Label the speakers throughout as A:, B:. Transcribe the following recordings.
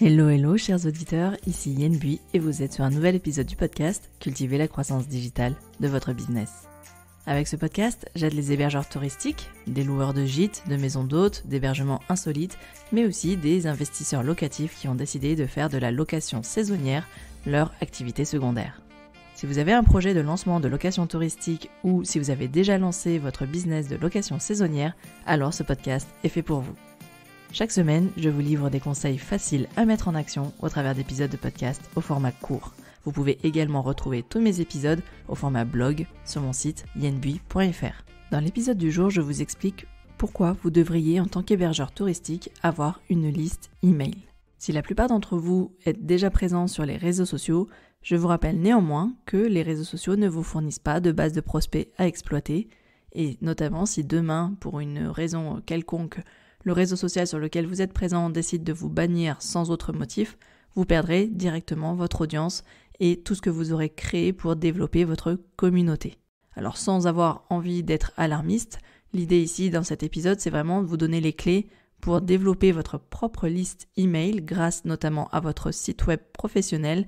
A: Hello, chers auditeurs, ici Yen Bui et vous êtes sur un nouvel épisode du podcast Cultiver la croissance digitale de votre business. Avec ce podcast, j'aide les hébergeurs touristiques, des loueurs de gîtes, de maisons d'hôtes, d'hébergements insolites, mais aussi des investisseurs locatifs qui ont décidé de faire de la location saisonnière leur activité secondaire. Si vous avez un projet de lancement de location touristique ou si vous avez déjà lancé votre business de location saisonnière, alors ce podcast est fait pour vous. Chaque semaine, je vous livre des conseils faciles à mettre en action au travers d'épisodes de podcast au format court. Vous pouvez également retrouver tous mes épisodes au format blog sur mon site yenbui.fr. Dans l'épisode du jour, je vous explique pourquoi vous devriez, en tant qu'hébergeur touristique, avoir une liste email. Si la plupart d'entre vous êtes déjà présents sur les réseaux sociaux, je vous rappelle néanmoins que les réseaux sociaux ne vous fournissent pas de base de prospects à exploiter, et notamment si demain, pour une raison quelconque, le réseau social sur lequel vous êtes présent décide de vous bannir sans autre motif, vous perdrez directement votre audience et tout ce que vous aurez créé pour développer votre communauté. Alors sans avoir envie d'être alarmiste, l'idée ici dans cet épisode c'est vraiment de vous donner les clés pour développer votre propre liste email grâce notamment à votre site web professionnel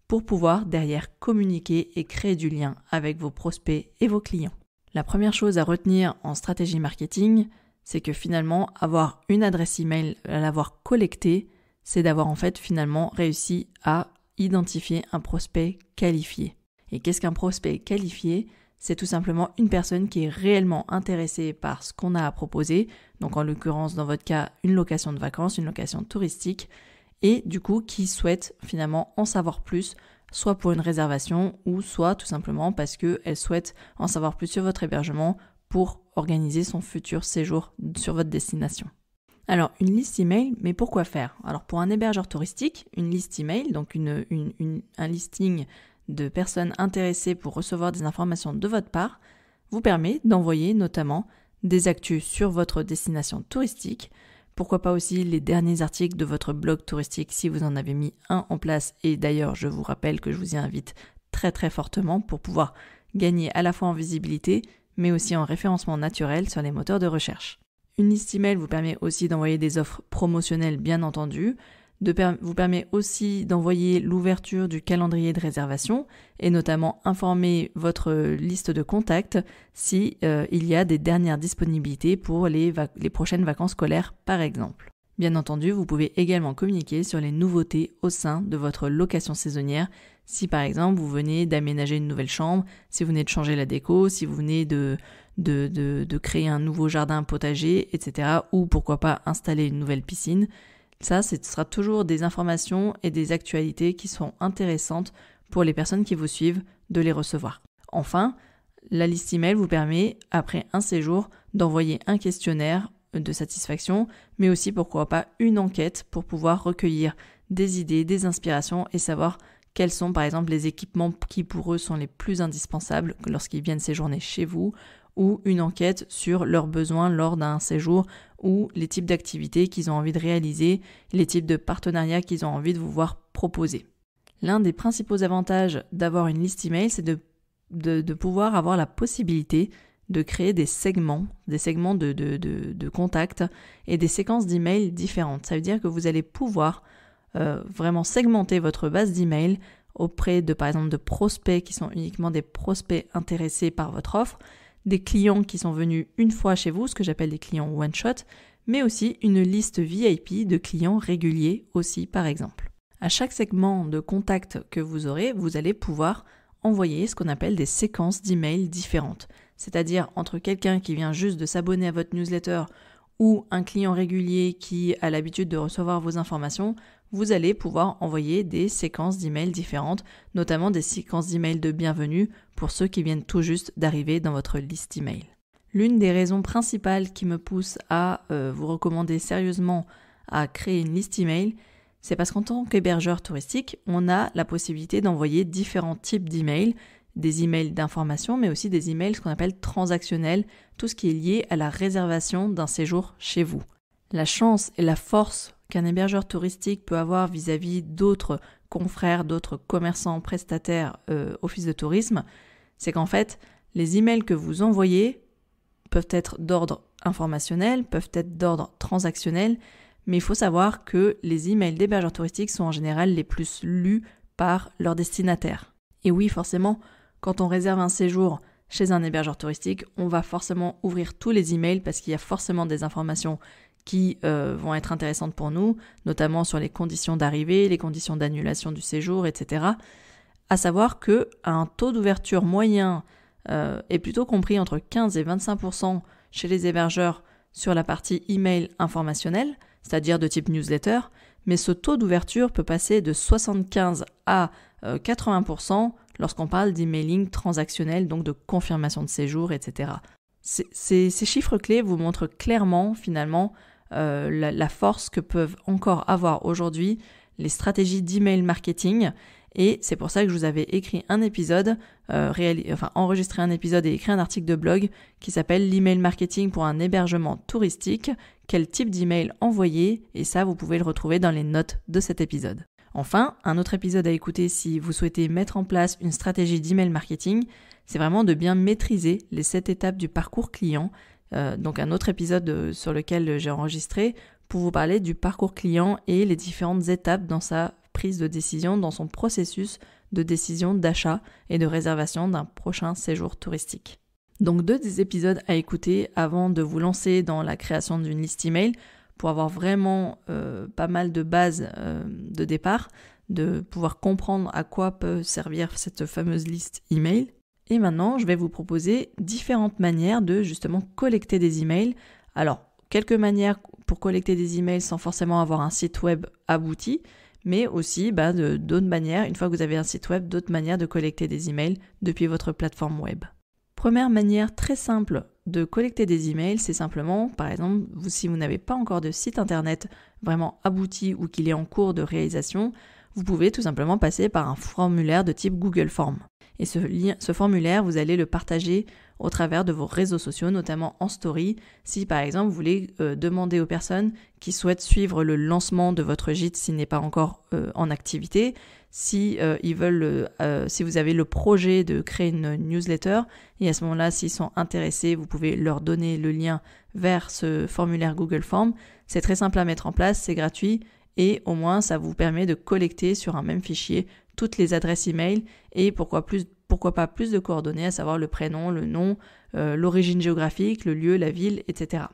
A: pour pouvoir derrière communiquer et créer du lien avec vos prospects et vos clients. La première chose à retenir en stratégie marketing, c'est que finalement, avoir une adresse email, l'avoir collectée, c'est d'avoir en fait finalement réussi à identifier un prospect qualifié. Et qu'est-ce qu'un prospect qualifié ? C'est tout simplement une personne qui est réellement intéressée par ce qu'on a à proposer, donc en l'occurrence dans votre cas une location de vacances, une location touristique, et du coup qui souhaite finalement en savoir plus, soit pour une réservation ou soit tout simplement parce qu'elle souhaite en savoir plus sur votre hébergement pour organiser son futur séjour sur votre destination. Alors, une liste email, mais pourquoi faire ? Alors, pour un hébergeur touristique, une liste email, donc un listing de personnes intéressées pour recevoir des informations de votre part, vous permet d'envoyer notamment des actus sur votre destination touristique, pourquoi pas aussi les derniers articles de votre blog touristique si vous en avez mis un en place, et d'ailleurs, je vous rappelle que je vous y invite très très fortement pour pouvoir gagner à la fois en visibilité, mais aussi en référencement naturel sur les moteurs de recherche. Une liste email vous permet aussi d'envoyer des offres promotionnelles bien entendu, vous permet aussi d'envoyer l'ouverture du calendrier de réservation et notamment informer votre liste de contacts si il y a des dernières disponibilités pour les prochaines vacances scolaires par exemple. Bien entendu, vous pouvez également communiquer sur les nouveautés au sein de votre location saisonnière. Si par exemple vous venez d'aménager une nouvelle chambre, si vous venez de changer la déco, si vous venez de créer un nouveau jardin potager, etc. Ou pourquoi pas installer une nouvelle piscine. Ça, ce sera toujours des informations et des actualités qui sont intéressantes pour les personnes qui vous suivent de les recevoir. Enfin, la liste email vous permet, après un séjour, d'envoyer un questionnaire de satisfaction, mais aussi pourquoi pas une enquête pour pouvoir recueillir des idées, des inspirations et savoir quels sont par exemple les équipements qui pour eux sont les plus indispensables lorsqu'ils viennent séjourner chez vous, ou une enquête sur leurs besoins lors d'un séjour ou les types d'activités qu'ils ont envie de réaliser, les types de partenariats qu'ils ont envie de vous voir proposer. L'un des principaux avantages d'avoir une liste email, c'est de pouvoir avoir la possibilité de créer des segments de contacts et des séquences d'emails différentes. Ça veut dire que vous allez pouvoir vraiment segmenter votre base d'emails auprès de, par exemple, de prospects qui sont uniquement des prospects intéressés par votre offre, des clients qui sont venus une fois chez vous, ce que j'appelle des clients one-shot, mais aussi une liste VIP de clients réguliers aussi, par exemple. À chaque segment de contact que vous aurez, vous allez pouvoir envoyer ce qu'on appelle des séquences d'emails différentes. C'est-à-dire entre quelqu'un qui vient juste de s'abonner à votre newsletter ou un client régulier qui a l'habitude de recevoir vos informations, vous allez pouvoir envoyer des séquences d'emails différentes, notamment des séquences d'emails de bienvenue pour ceux qui viennent tout juste d'arriver dans votre liste email. L'une des raisons principales qui me pousse à vous recommander sérieusement à créer une liste email, c'est parce qu'en tant qu'hébergeur touristique, on a la possibilité d'envoyer différents types d'emails, des emails d'information, mais aussi des emails ce qu'on appelle transactionnels, tout ce qui est lié à la réservation d'un séjour chez vous. La chance et la force qu'un hébergeur touristique peut avoir vis-à-vis d'autres confrères, d'autres commerçants, prestataires, office de tourisme, c'est qu'en fait, les emails que vous envoyez peuvent être d'ordre informationnel, peuvent être d'ordre transactionnel, mais il faut savoir que les emails d'hébergeurs touristiques sont en général les plus lus par leurs destinataires. Et oui, forcément, quand on réserve un séjour chez un hébergeur touristique, on va forcément ouvrir tous les emails parce qu'il y a forcément des informations qui vont être intéressantes pour nous, notamment sur les conditions d'arrivée, les conditions d'annulation du séjour, etc. À savoir qu'un taux d'ouverture moyen est plutôt compris entre 15 et 25% chez les hébergeurs sur la partie email informationnel, c'est-à-dire de type newsletter, mais ce taux d'ouverture peut passer de 75 à 80% lorsqu'on parle d'emailing transactionnel, donc de confirmation de séjour, etc. Ces chiffres clés vous montrent clairement, finalement, la force que peuvent encore avoir aujourd'hui les stratégies d'email marketing. Et c'est pour ça que je vous avais écrit un épisode, enregistré un épisode et écrit un article de blog qui s'appelle « L'email marketing pour un hébergement touristique. Quel type d'email envoyer ?» Et ça, vous pouvez le retrouver dans les notes de cet épisode. Enfin, un autre épisode à écouter si vous souhaitez mettre en place une stratégie d'email marketing, c'est vraiment de bien maîtriser les 7 étapes du parcours client. Donc un autre épisode sur lequel j'ai enregistré pour vous parler du parcours client et les différentes étapes dans sa prise de décision, dans son processus de décision d'achat et de réservation d'un prochain séjour touristique. Donc 2 des épisodes à écouter avant de vous lancer dans la création d'une liste email pour avoir vraiment pas mal de bases de départ, de pouvoir comprendre à quoi peut servir cette fameuse liste email. Et maintenant, je vais vous proposer différentes manières de justement collecter des emails. Alors, quelques manières pour collecter des emails sans forcément avoir un site web abouti, mais aussi d'autres manières, une fois que vous avez un site web, d'autres manières de collecter des emails depuis votre plateforme web. Première manière très simple de collecter des emails, c'est simplement, par exemple, si vous n'avez pas encore de site internet vraiment abouti ou qu'il est en cours de réalisation, vous pouvez tout simplement passer par un formulaire de type Google Form. Et ce formulaire, vous allez le partager au travers de vos réseaux sociaux, notamment en story. Si par exemple vous voulez demander aux personnes qui souhaitent suivre le lancement de votre gîte s'il n'est pas encore en activité, si vous avez le projet de créer une newsletter, et à ce moment-là, s'ils sont intéressés, vous pouvez leur donner le lien vers ce formulaire Google Form. C'est très simple à mettre en place, c'est gratuit, et au moins ça vous permet de collecter sur un même fichier toutes les adresses email et pourquoi pas plus de coordonnées, à savoir le prénom, le nom, l'origine géographique, le lieu, la ville, etc.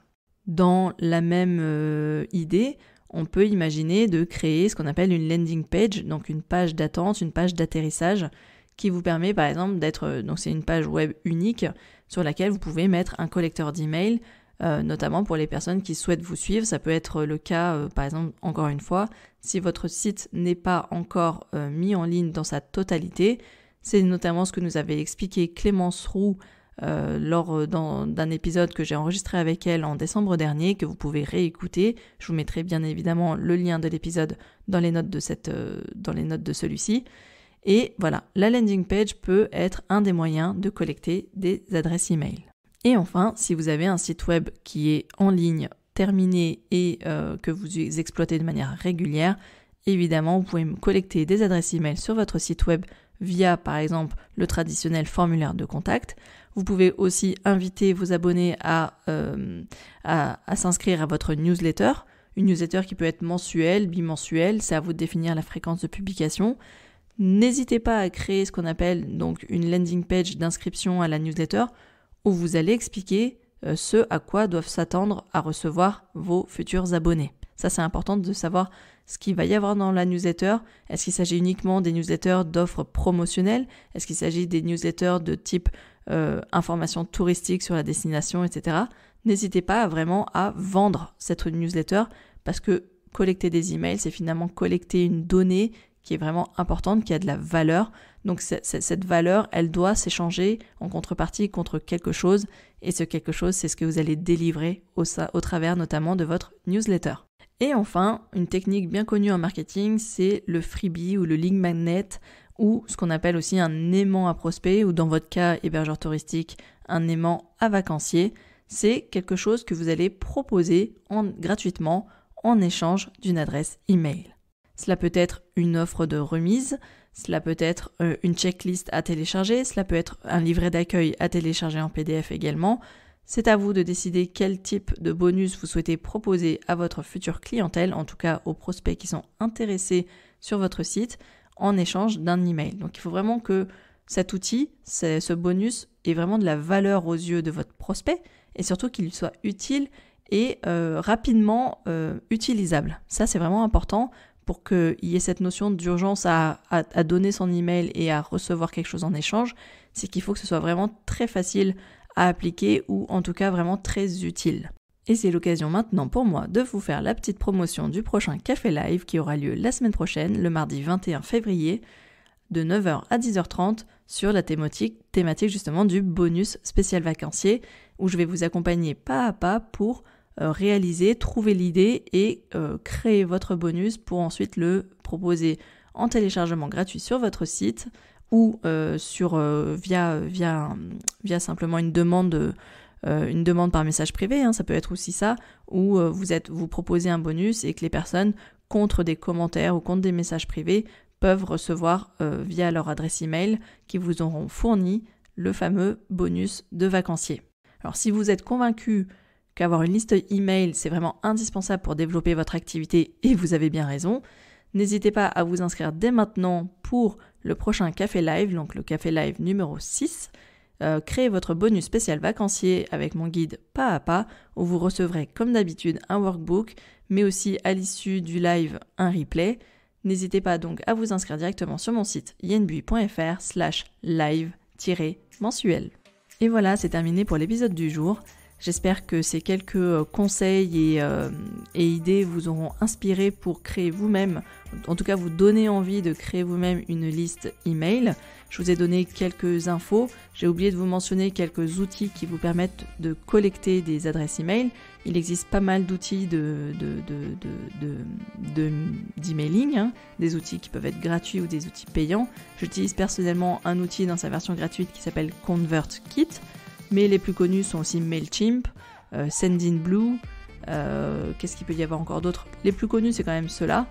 A: Dans la même idée, on peut imaginer de créer ce qu'on appelle une landing page, donc une page d'attente, une page d'atterrissage qui vous permet par exemple donc c'est une page web unique sur laquelle vous pouvez mettre un collecteur d'email, notamment pour les personnes qui souhaitent vous suivre. Ça peut être le cas, par exemple, encore une fois, si votre site n'est pas encore mis en ligne dans sa totalité. C'est notamment ce que nous avait expliqué Clémence Roux lors d'un épisode que j'ai enregistré avec elle en décembre dernier, que vous pouvez réécouter. Je vous mettrai bien évidemment le lien de l'épisode dans les notes de celui-ci. Et voilà, la landing page peut être un des moyens de collecter des adresses email. Et enfin, si vous avez un site web qui est en ligne, terminé et que vous exploitez de manière régulière, évidemment, vous pouvez collecter des adresses email sur votre site web via, par exemple, le traditionnel formulaire de contact. Vous pouvez aussi inviter vos abonnés à s'inscrire à votre newsletter, une newsletter qui peut être mensuelle, bimensuelle, c'est à vous de définir la fréquence de publication. N'hésitez pas à créer ce qu'on appelle donc une landing page d'inscription à la newsletter où vous allez expliquer ce à quoi doivent s'attendre à recevoir vos futurs abonnés. Ça, c'est important de savoir ce qu'il va y avoir dans la newsletter. Est-ce qu'il s'agit uniquement des newsletters d'offres promotionnelles ? Est-ce qu'il s'agit des newsletters de type information touristique sur la destination, etc. N'hésitez pas vraiment à vendre cette newsletter parce que collecter des emails, c'est finalement collecter une donnée qui est vraiment importante, qui a de la valeur. Donc cette valeur, elle doit s'échanger en contrepartie contre quelque chose. Et ce quelque chose, c'est ce que vous allez délivrer au travers notamment de votre newsletter. Et enfin, une technique bien connue en marketing, c'est le freebie ou le lead magnet ou ce qu'on appelle aussi un aimant à prospect ou dans votre cas, hébergeur touristique, un aimant à vacancier. C'est quelque chose que vous allez proposer gratuitement en échange d'une adresse email. Cela peut être une offre de remise, cela peut être une checklist à télécharger, cela peut être un livret d'accueil à télécharger en PDF également. C'est à vous de décider quel type de bonus vous souhaitez proposer à votre future clientèle, en tout cas aux prospects qui sont intéressés sur votre site, en échange d'un email. Donc il faut vraiment que cet outil, ce bonus, ait vraiment de la valeur aux yeux de votre prospect et surtout qu'il soit utile et rapidement utilisable. Ça, c'est vraiment important pour qu'il y ait cette notion d'urgence à donner son email et à recevoir quelque chose en échange. C'est qu'il faut que ce soit vraiment très facile à appliquer ou en tout cas vraiment très utile. Et c'est l'occasion maintenant pour moi de vous faire la petite promotion du prochain Café Live qui aura lieu la semaine prochaine, le mardi 21 février, de 9h à 10h30 sur la thématique justement du bonus spécial vacancier où je vais vous accompagner pas à pas pour réaliser, trouver l'idée et créer votre bonus pour ensuite le proposer en téléchargement gratuit sur votre site ou via simplement une demande par message privé, ça peut être aussi ça, où vous proposez un bonus et que les personnes, contre des commentaires ou contre des messages privés, peuvent recevoir via leur adresse email qui vous auront fourni le fameux bonus de vacancier. Alors si vous êtes convaincu qu'avoir une liste email c'est vraiment indispensable pour développer votre activité et vous avez bien raison, n'hésitez pas à vous inscrire dès maintenant pour le prochain Café Live, donc le Café Live numéro 6. Créez votre bonus spécial vacancier avec mon guide pas à pas où vous recevrez comme d'habitude un workbook mais aussi à l'issue du live un replay. N'hésitez pas donc à vous inscrire directement sur mon site yenbui.fr/live-mensuel. Et voilà, c'est terminé pour l'épisode du jour. J'espère que ces quelques conseils et idées vous auront inspiré pour créer vous-même, en tout cas vous donner envie de créer vous-même une liste email. Je vous ai donné quelques infos. J'ai oublié de vous mentionner quelques outils qui vous permettent de collecter des adresses email. Il existe pas mal d'outils d'emailing, des outils qui peuvent être gratuits ou des outils payants. J'utilise personnellement un outil dans sa version gratuite qui s'appelle ConvertKit. Mais les plus connus sont aussi MailChimp, Sendinblue, qu'est-ce qu'il peut y avoir encore d'autres ? Les plus connus, c'est quand même ceux-là.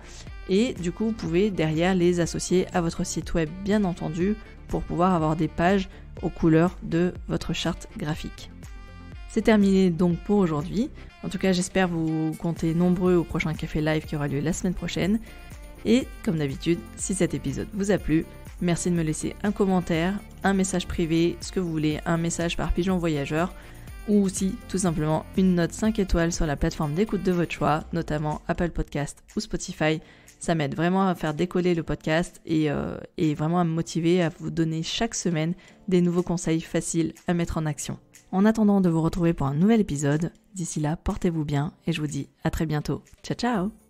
A: Et du coup, vous pouvez derrière les associer à votre site web, bien entendu, pour pouvoir avoir des pages aux couleurs de votre charte graphique. C'est terminé donc pour aujourd'hui. En tout cas, j'espère vous compter nombreux au prochain Café Live qui aura lieu la semaine prochaine. Et comme d'habitude, si cet épisode vous a plu, merci de me laisser un commentaire, un message privé, ce que vous voulez, un message par pigeon voyageur ou aussi tout simplement une note 5 étoiles sur la plateforme d'écoute de votre choix, notamment Apple Podcast ou Spotify. Ça m'aide vraiment à faire décoller le podcast et vraiment à me motiver à vous donner chaque semaine des nouveaux conseils faciles à mettre en action. En attendant de vous retrouver pour un nouvel épisode, d'ici là, portez-vous bien et je vous dis à très bientôt. Ciao ciao!